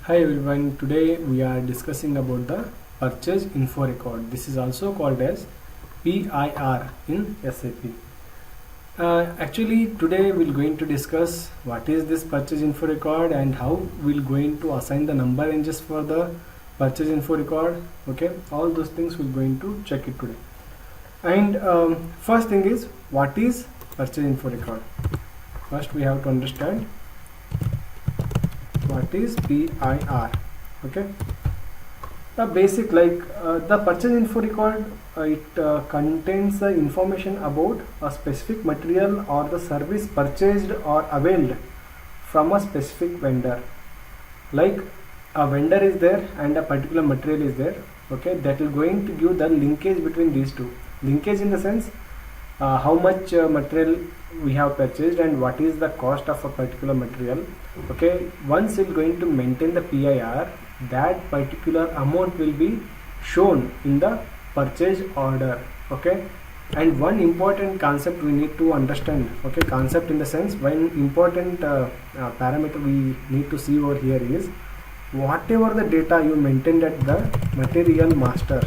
Hi everyone, today we are discussing about the purchase info record. This is also called as PIR in SAP. Actually today we're going to discuss what is this purchase info record and how we're going to assign the number ranges for the purchase info record. Okay, all those things we're going to check it today. And first thing is, what is purchase info record? First we have to understand what is PIR. Okay, the basic the purchase info record, it contains the information about a specific material or the service purchased or availed from a specific vendor. Like a vendor is there and a particular material is there. Okay, that is going to give the linkage between these two. Linkage in the sense how much material we have purchased and what is the cost of a particular material. Okay, once it's going to maintain the PIR, that particular amount will be shown in the purchase order. Okay, and one important concept we need to understand. Okay, concept in the sense, one important parameter we need to see over here is whatever the data you maintained at the material master.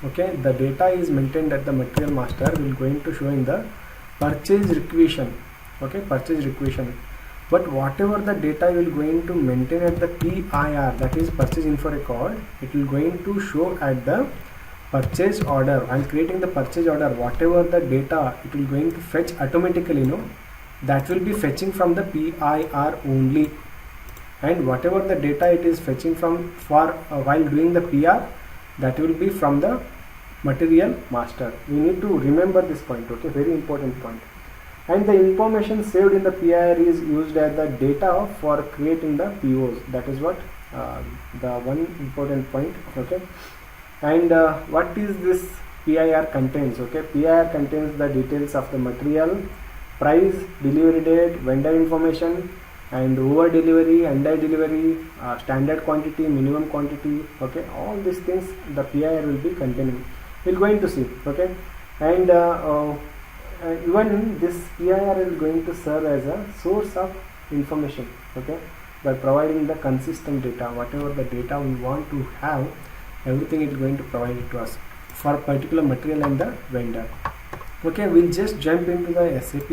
Okay, the data is maintained at the material master will going to show in the purchase requisition. Okay, purchase requisition. But whatever the data you will going to maintain at the PIR, that is purchase info record, it will going to show at the purchase order. While creating the purchase order, whatever the data it will going to fetch automatically, that will be fetching from the PIR only. And whatever the data it is fetching from while doing the PR, that will be from the material master. We need to remember this point. Okay, very important point. And the information saved in the PIR is used as the data for creating the POs. That is what the one important point. Okay, and what is this PIR contains? Okay, PIR contains the details of the material, price, delivery date, vendor information, and over delivery, under delivery, standard quantity, minimum quantity. Okay, all these things the PIR will be containing. We're going to see. Okay, and even this PIR is going to serve as a source of information. Okay, by providing the consistent data, whatever the data we want to have, everything is going to provide it to us for particular material and the vendor. Okay, we'll just jump into the SAP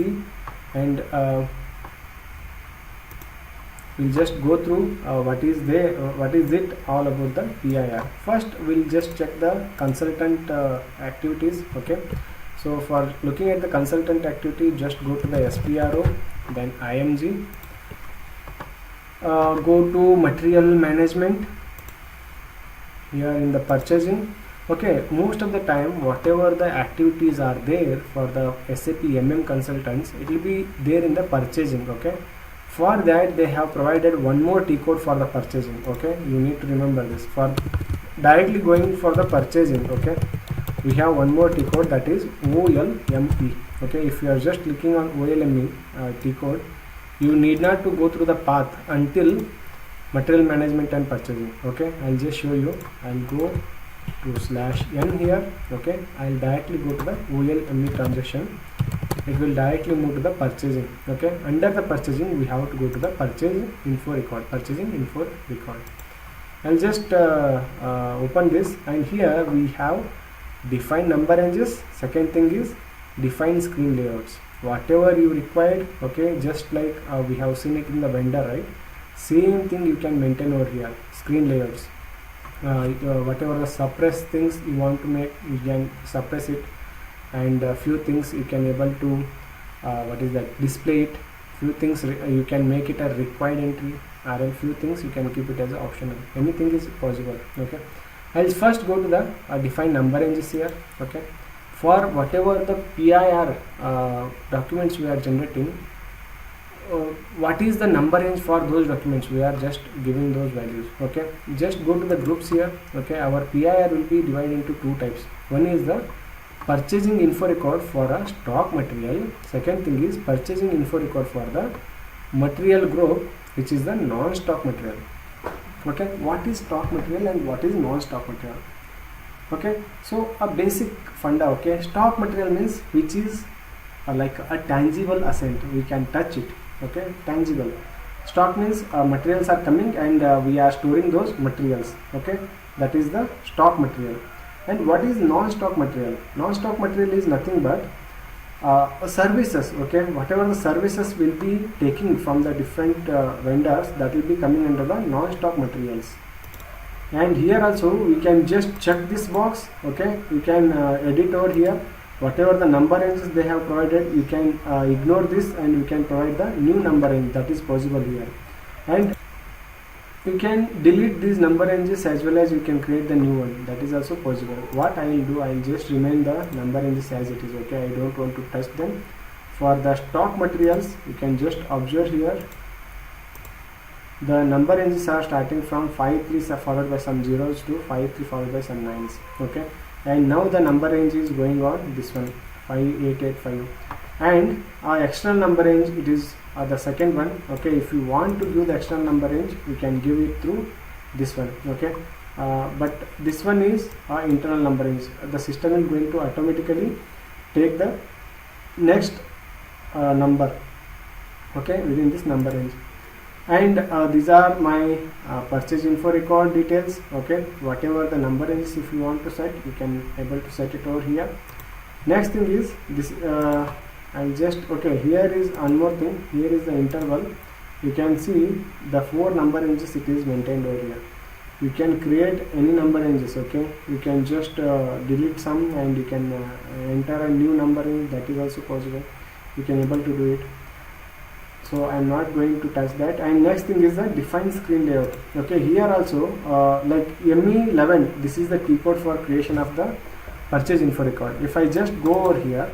and we'll just go through what is it all about the PIR. First we'll just check the consultant activities. Okay, so for looking at the consultant activity, just go to the SPRO, then IMG, go to material management. Here in the purchasing. Okay, most of the time whatever the activities are there for the SAP MM consultants, it will be there in the purchasing. Okay, for that they have provided one more T code for the purchasing. Okay, you need to remember this. For directly going for the purchasing, okay, we have one more T code, that is OLME. Okay, if you are just clicking on OLME T code, you need not to go through the path until material management and purchasing. Okay, I'll just show you. I'll go to /n here. Okay, I'll directly go to the OLME transaction. It will directly move to the purchasing. Okay, under the purchasing we have to go to the purchase info record. Purchasing info record. I'll just open this, and here we have define number ranges. Second thing is define screen layouts. Whatever you required. Okay, just like we have seen it in the vendor, right? Same thing you can maintain over here. Screen layouts. Whatever the suppress things you want to make, you can suppress it, and a few things you can able to display it. Few things you can make it a required entry, or a few things you can keep it as optional. Anything is possible. Okay, I'll first go to the define number ranges here. Okay, for whatever the PIR documents we are generating, what is the number range for those documents? We are just giving those values. Okay, just go to the groups here. Okay, our PIR will be divided into two types. One is the purchasing info record for a stock material. Second thing is purchasing info record for the material group, which is the non-stock material. Okay, what is stock material and what is non-stock material? Okay, so a basic funda. Okay, stock material means which is like a tangible asset, we can touch it. Okay, tangible. Stock means materials are coming and we are storing those materials. Okay, that is the stock material. And what is non-stock material? Non-stock material is nothing but services. Okay, whatever the services will be taking from the different vendors, that will be coming under the non-stock materials. And here also we can just check this box. Okay, you can edit over here whatever the number ranges they have provided. You can ignore this and you can provide the new number range, that is possible here. And you can delete these number ranges as well as you can create the new one, that is also possible. What I will do, I will just remain the number ranges as it is. Okay, I don't want to touch them. For the stock materials, you can just observe here the number ranges are starting from 53 followed by some zeros to 53 followed by some 9s. Okay, and now the number range is going on this one 5885, and our external number range, it is the second one. Okay, if you want to give the external number range, you can give it through this one. Okay, but this one is our internal number range. The system is going to automatically take the next number, okay, within this number range. And these are my purchase info record details. Okay, whatever the number is, if you want to set, you can able to set it over here. Next thing is this, I'll just, okay, here is one more thing. Here is the interval. You can see the 4 number ranges it is maintained over here. You can create any number ranges. Okay, you can just delete some and you can enter a new number range, that is also possible. You can able to do it. So I am not going to touch that. And next thing is the define screen layout. Okay, here also like ME11, this is the key code for creation of the purchase info record. If I just go over here,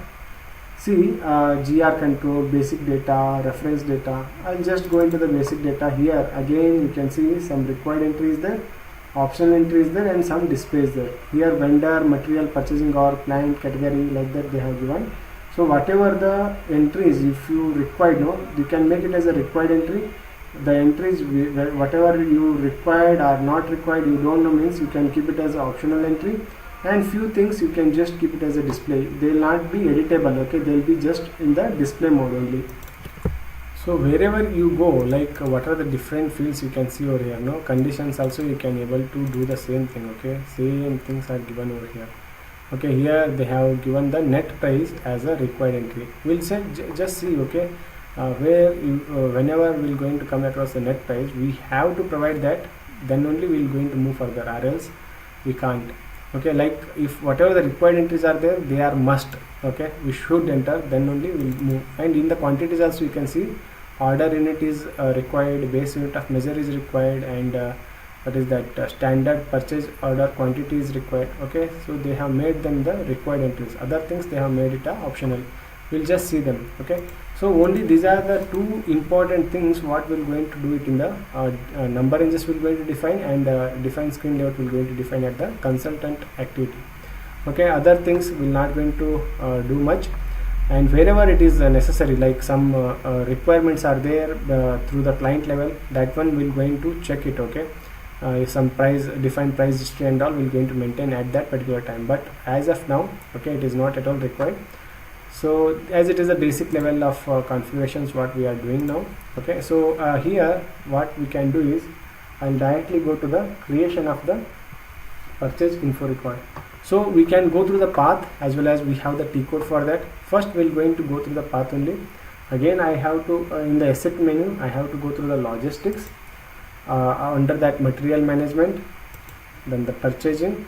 see GR control, basic data, reference data. I'll just go into the basic data. Here again you can see some required entries there, optional entries there, and some displays there. Here vendor, material, purchasing or client category, like that they have given. So whatever the entries, if you required, no, you can make it as a required entry. The entries whatever you required or not required, you don't know, means you can keep it as an optional entry. And few things you can just keep it as a display. They will not be editable. Okay, they will be just in the display mode only. So wherever you go, like what are the different fields you can see over here, no, conditions also you can able to do the same thing. Okay, same things are given over here. Okay, here they have given the net price as a required entry. We'll say just see. Okay, where you, whenever we're going to come across the net price, we have to provide that, then only we're going to move further, or else we can't. Okay, like if whatever the required entries are there, they are must. Okay, we should enter, then only we'll move. And in the quantities also you can see order unit is required, base unit of measure is required, and what is that standard purchase order quantity is required. Okay, so they have made them the required entries. Other things they have made it optional. We'll just see them. Okay, so only these are the two important things what we're going to do it in the number ranges we're going to define, and define screen layout we're going to define at the consultant activity. Okay, other things we're not going to do much. And wherever it is necessary, like some requirements are there through the client level, that one we're going to check it. Okay, some price, defined price history and all we're going to maintain at that particular time. But as of now, okay, it is not at all required. So as it is a basic level of configurations what we are doing now. Okay, so here what we can do is I'll directly go to the creation of the purchase info record. So we can go through the path as well as we have the T code for that. First we're going to go through the path only. Again I have to in the SAP menu I have to go through the logistics, under that material management, then the purchasing,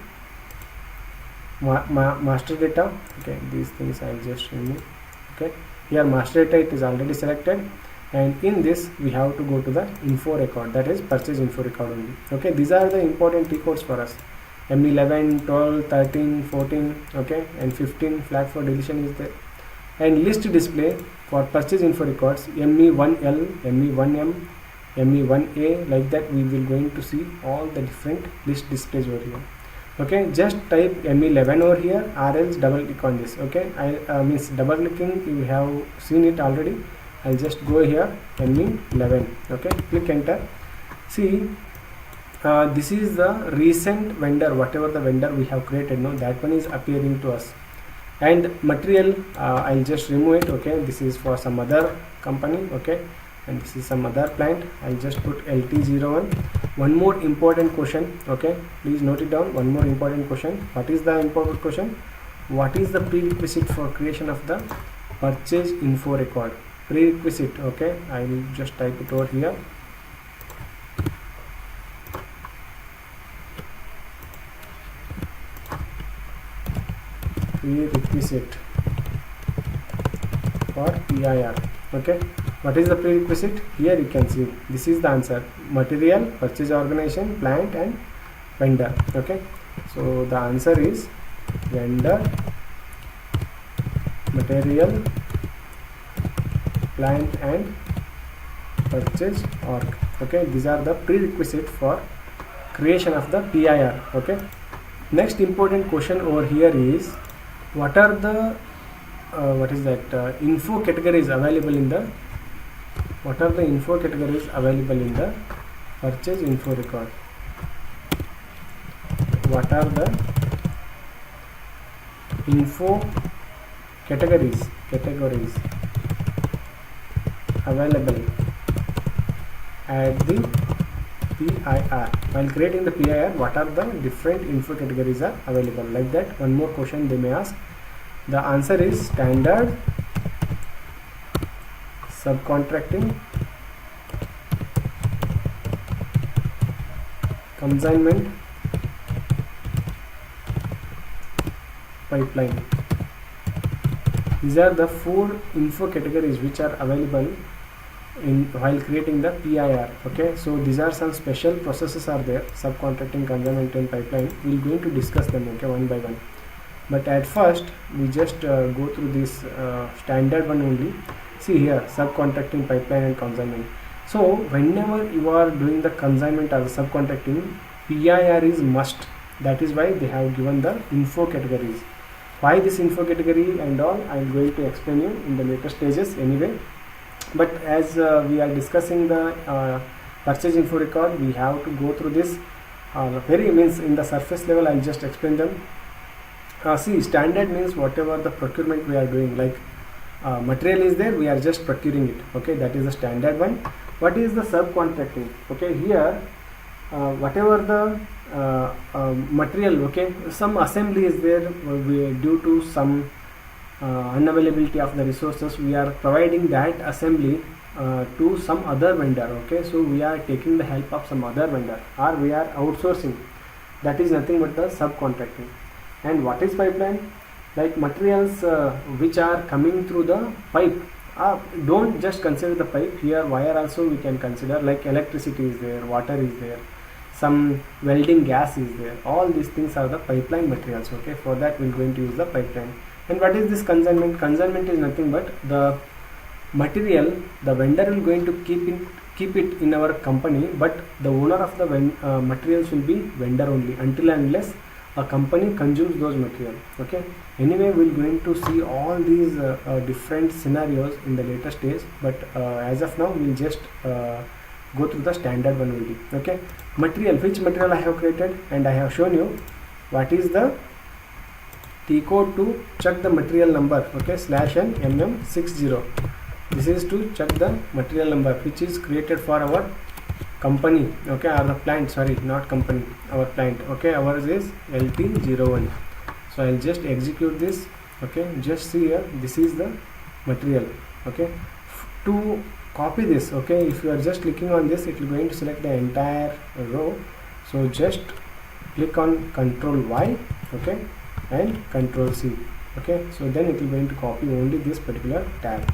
master data. Okay, these things I'll just remove. Okay, here master data it is already selected, and in this we have to go to the info record, that is purchase info record only. Okay, these are the important T codes for us. M11, 12, 13, 14, okay, and 15 flag for deletion is there. And list display for purchase info records, ME1L, ME1M, ME1A, like that we will going to see all the different list displays over here. Okay, just type ME11 over here, or else double click on this. Okay, I means double clicking, you have seen it already. I'll just go here, ME11. Okay, click enter. See, this is the recent vendor, whatever the vendor we have created, no, that one is appearing to us. And material, I'll just remove it. Okay, this is for some other company. Okay, and this is some other plant. I'll just put LT01. One more important question, okay, please note it down. One more important question. What is the important question? What is the prerequisite for creation of the purchase info record? Prerequisite, okay, I will just type it over here. Prerequisite for PIR, okay. What is the prerequisite? Here you can see this is the answer: material, purchase organization, plant and vendor, okay. So the answer is vendor, material, plant and purchase org, okay. These are the prerequisite for creation of the PIR, okay. Next important question over here is, what are the info categories available in the purchase info record? What are the info categories available at the PIR? While creating the PIR, what are the different info categories are available? Like that, one more question they may ask. The answer is standard, subcontracting, consignment, pipeline. These are the 4 info categories which are available while creating the PIR, okay. So these are some special processes are there: subcontracting, consignment and pipeline. We're going to discuss them, okay, one by one. But at first we just go through this standard one only. See here, subcontracting, pipeline and consignment. So whenever you are doing the consignment or the subcontracting, PIR is must. That is why they have given the info categories. Why this info category and all, I am going to explain you in the later stages anyway. But as we are discussing the purchase info record, we have to go through this in the surface level. I'll just explain them. See, standard means whatever the procurement we are doing, like material is there, we are just procuring it, okay, that is the standard one. What is the subcontracting? Okay, here whatever the material, okay, some assembly is there, due to some unavailability of the resources, we are providing that assembly to some other vendor, okay. So we are taking the help of some other vendor, or we are outsourcing. That is nothing but the subcontracting. And what is pipeline? Like materials which are coming through the pipe. Don't just consider the pipe, here wire also we can consider, like electricity is there, water is there, some welding gas is there. All these things are the pipeline materials, okay. For that we are going to use the pipeline. And what is this consignment? Consignment is nothing but the material the vendor will going to keep it in our company, but the owner of the materials will be vendor only until and unless a company consumes those material, okay. Anyway, we are going to see all these different scenarios in the later stage, but as of now we will just go through the standard one only, okay. Material, which material I have created, and I have shown you what is the T code to check the material number, okay, /n mm60. This is to check the material number which is created for our company, okay, or the plant, sorry, not company, our plant, okay. Ours is LT01. So I'll just execute this, okay. Just see here, this is the material, okay. To copy this, okay, if you are just clicking on this, it will going to select the entire row. So just click on Ctrl Y, okay, and Ctrl C, okay. So then it will going to copy only this particular tab,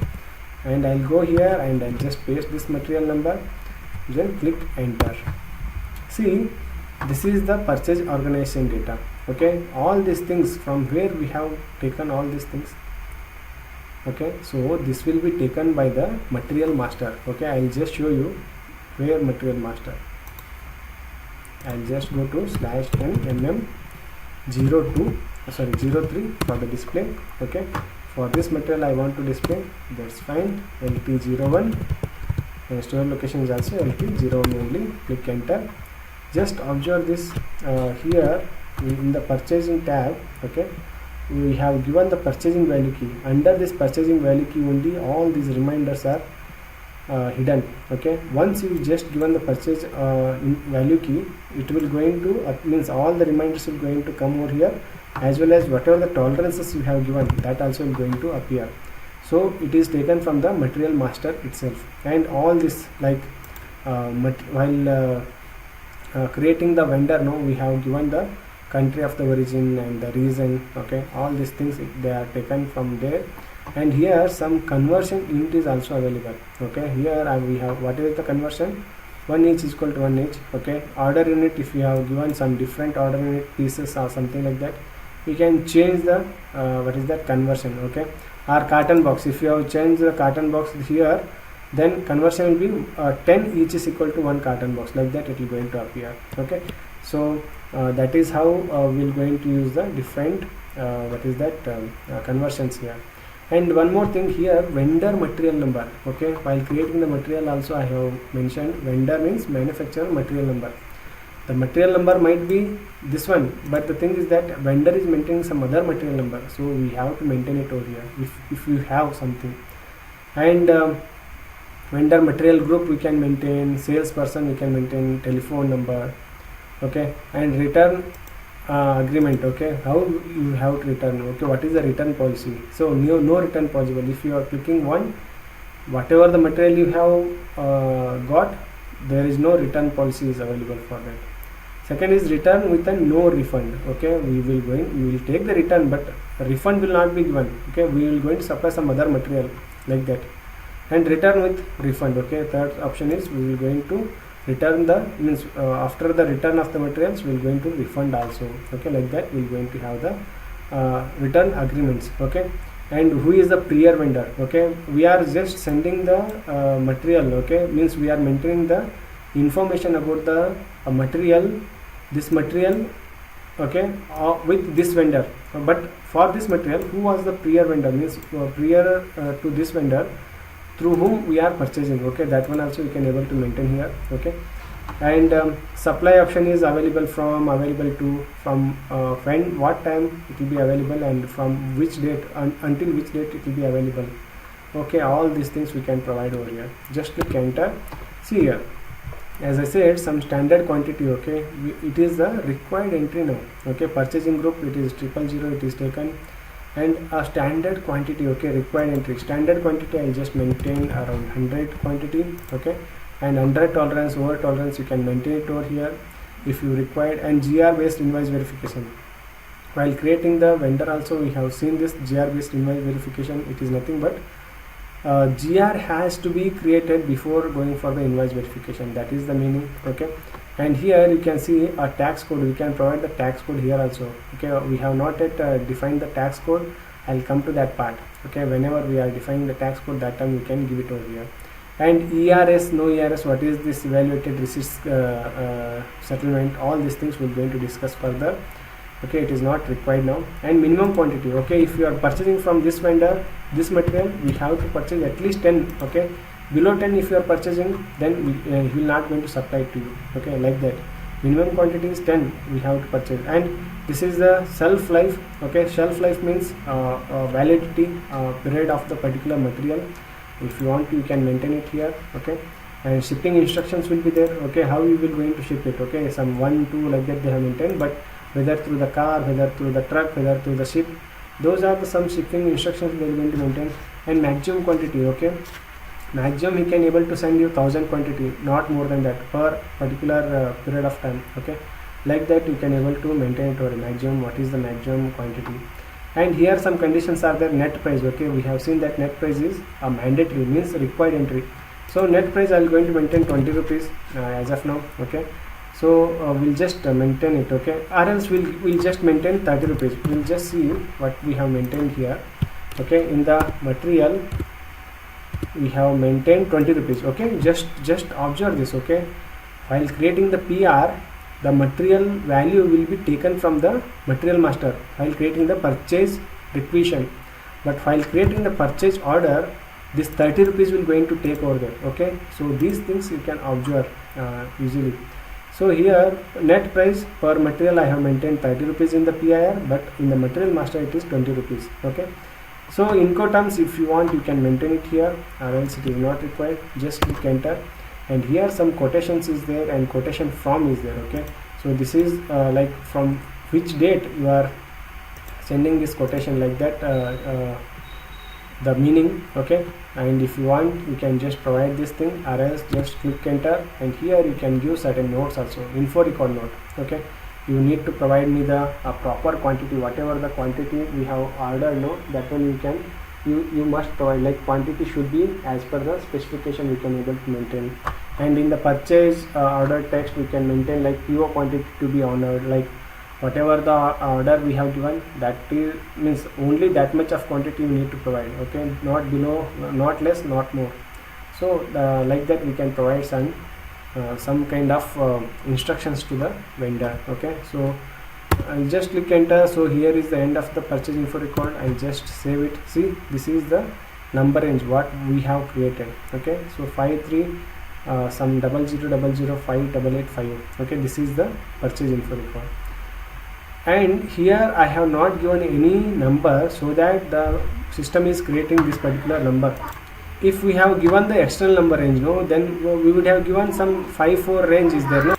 and I'll go here and I'll just paste this material number, then click enter. See, this is the purchase organization data, okay. All these things from where we have taken all these things, okay. So this will be taken by the material master, okay. I'll just show you where material master. I'll just go to /n mm02 for the display, okay. For this material I want to display, that's fine. LT01 and store location is also LT01 only. Click enter. Just observe this here in the purchasing tab, okay. We have given the purchasing value key. Under this purchasing value key only all these reminders are hidden. Okay, once you just given the purchase value key, it will going to means all the reminders will going to come over here, as well as whatever the tolerances you have given, that also will going to appear. So it is taken from the material master itself. And all this, like while creating the vendor, no, we have given the country of the origin and the reason. Okay, all these things they are taken from there. And here some conversion unit is also available. Okay, here we have what is the conversion, 1 each is equal to 1 each. Okay, order unit, if you have given some different order unit pieces or something like that, we can change the what is that conversion. Okay, or carton box, if you have changed the carton box here, then conversion will be 10 each is equal to 1 carton box, like that it will going to appear. Okay, so that is how we'll going to use the different what is that conversions here. And one more thing here, vendor material number. Okay, while creating the material also I have mentioned vendor means manufacturer material number. The material number might be this one, but the thing is that vendor is maintaining some other material number, so we have to maintain it over here if you have something. And vendor material group we can maintain, salesperson we can maintain, telephone number. Okay, and return agreement. Okay, how you have to return. Okay, what is the return policy? So no return possible. If you are clicking one, whatever the material you have got, there is no return policy is available for that. Second is return with a no refund. Okay, we will take the return, but refund will not be given. Okay, we will going to supply some other material, like that. And return with refund. Okay, third option is we will going to return the means after the return of the materials we will going to refund also. Okay, like that we will going to have the return agreements. Okay, and who is the PIR vendor? Okay, we are just sending the material. Okay, means we are maintaining the information about the material, this material. Okay, with this vendor, but for this material, who was the PIR vendor? Means PIR to this vendor through whom we are purchasing. Okay, that one also we can able to maintain here. Okay, and supply option is available from when, what time it will be available, and from which date until which date it will be available. Okay, all these things we can provide over here. Just click enter. See here, as I said, some standard quantity. Okay, it is the required entry now. Okay, purchasing group, it is 000, it is taken. And a standard quantity. Okay, required entry, standard quantity I'll just maintain around 100 quantity. Okay, and under tolerance, over tolerance, you can maintain it over here if you required. And GR based invoice verification, while creating the vendor also we have seen this GR based invoice verification. It is nothing but GR has to be created before going for the invoice verification, that is the meaning. Okay, and here you can see a tax code. We can provide the tax code here also. Okay, we have not yet defined the tax code. I'll come to that part. Okay, whenever we are defining the tax code, that time we can give it over here. And ERS, no ERS, what is this evaluated receipts settlement, all these things we're going to discuss further. Okay, it is not required now. And minimum quantity. Okay, if you are purchasing from this vendor this material, we have to purchase at least 10. Okay, below 10 if you are purchasing, then he will not going to supply it to you. Okay, like that. Minimum quantity is 10 we have to purchase. And this is the shelf life. Okay, shelf life means validity period of the particular material. If you want to, you can maintain it here. Okay, and shipping instructions will be there. Okay, how you will going to ship it. Okay, some 1, 2 like that they have maintained, but whether through the car, whether through the truck, whether through the ship, those are the some shipping instructions they are going to maintain. And maximum quantity. Okay, maximum he can able to send you 1000 quantity, not more than that, per particular period of time. Okay, like that you can able to maintain it or maximum. What is the maximum quantity? And here some conditions are there. Net price. Okay, we have seen that net price is a mandatory, means required entry. So net price I am going to maintain 20 rupees as of now. Okay, so we'll just maintain it. Okay, or else we'll just maintain 30 rupees. We'll just see what we have maintained here. Okay, in the material we have maintained 20 rupees. Okay, just observe this. Okay, while creating the PR, the material value will be taken from the material master while creating the purchase requisition, but while creating the purchase order, this 30 rupees will going to take over there. Okay, so these things you can observe easily. So here net price per material I have maintained 30 rupees in the PIR, but in the material master it is 20 rupees. Okay, So Incoterms, if you want, you can maintain it here, or else it is not required. Just click enter, and here some quotations is there and quotation from is there. Okay, so this is like from which date you are sending this quotation, like that the meaning. Okay, and if you want, you can just provide this thing, or else just click enter, and here you can give certain notes also. Info record note. Okay, you need to provide me the proper quantity, whatever the quantity we have ordered. No, that one you can, you must provide, like quantity should be as per the specification, we can able to maintain. And in the purchase order text, we can maintain like PO quantity to be honored, like whatever the order we have given, that is, means only that much of quantity you need to provide. Okay, not below, not less, not more. So like that we can provide some kind of instructions to the vendor. Okay, so I'll just click enter. So here is the end of the purchase info record. I'll just save it. See, this is the number range what we have created. Okay, so 53 some 0000588850. Okay, this is the purchase info record. And here I have not given any number, so that the system is creating this particular number. If we have given the external number range, no, then we would have given some 54 range is there. No,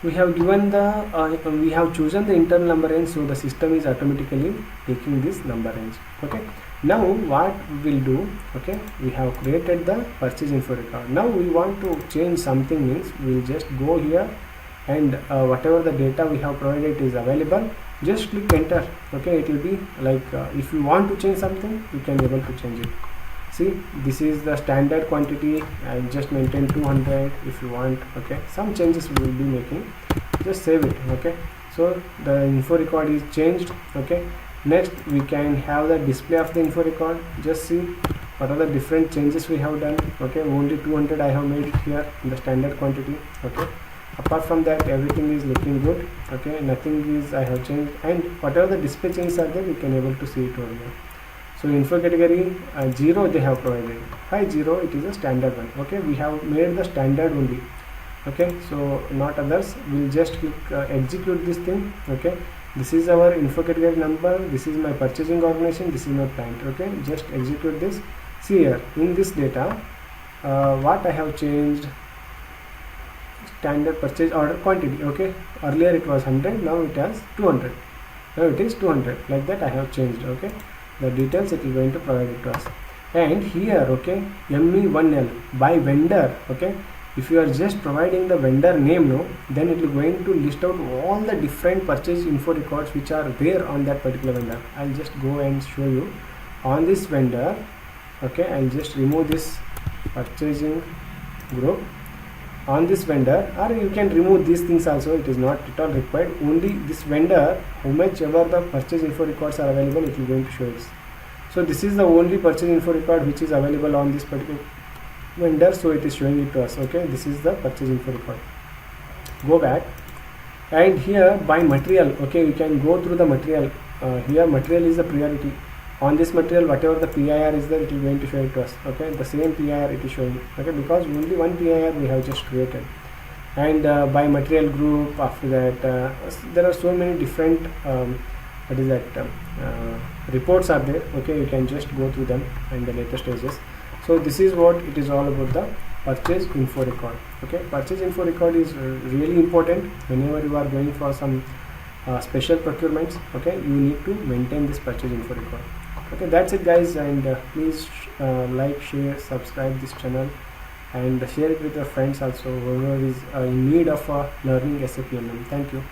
we have given the we have chosen the internal number range, so the system is automatically taking this number range. Okay, now what we will do, okay, we have created the purchase info record. Now we want to change something, means we will just go here, and whatever the data we have provided is available, just click enter. Okay, it will be like if you want to change something, you can able to change it. See, this is the standard quantity. I'll just maintain 200 if you want. Okay, some changes we will be making, just save it. Okay, so the info record is changed. Okay, next we can have the display of the info record. Just see what are the different changes we have done. Okay, only 200 I have made it here in the standard quantity. Okay, apart from that, everything is looking good. Okay, nothing is I have changed, and whatever the display changes are there, you can able to see it over here. So info category 0 they have provided. Hi 0, it is a standard one. Okay, we have made the standard only. Okay, so not others. We'll just click execute this thing. Okay, this is our info category number, this is my purchasing organization, this is my plant. Okay, just execute this. See here in this data, what I have changed, standard purchase order quantity. Okay, earlier it was 100, now it has 200. Now it is 200, like that I have changed. Okay, the details it is going to provide it to us. And here, okay, ME1L by vendor. Okay, if you are just providing the vendor name, no, then it is going to list out all the different purchase info records which are there on that particular vendor. I'll just go and show you on this vendor. Okay, I'll just remove this purchasing group on this vendor, or you can remove these things also, it is not at all required. Only this vendor, how much ever the purchase info records are available, it will going to show us. So this is the only purchase info record which is available on this particular vendor, so it is showing it to us. Okay, this is the purchase info record. Go back, and here by material, okay, you can go through the material. Here material is the priority. On this material, whatever the PIR is there, it is going to show it to us. Okay, the same PIR it is showing. Okay, because only one PIR we have just created. And by material group, after that there are so many different what is that reports are there. Okay, you can just go through them in the later stages. So this is what it is all about, the purchase info record. Okay, purchase info record is really important whenever you are going for some special procurements. Okay, you need to maintain this purchase info record. Okay, that's it guys, and please like, share, subscribe this channel, and share it with your friends also, whoever is in need of learning SAP MM. Thank you.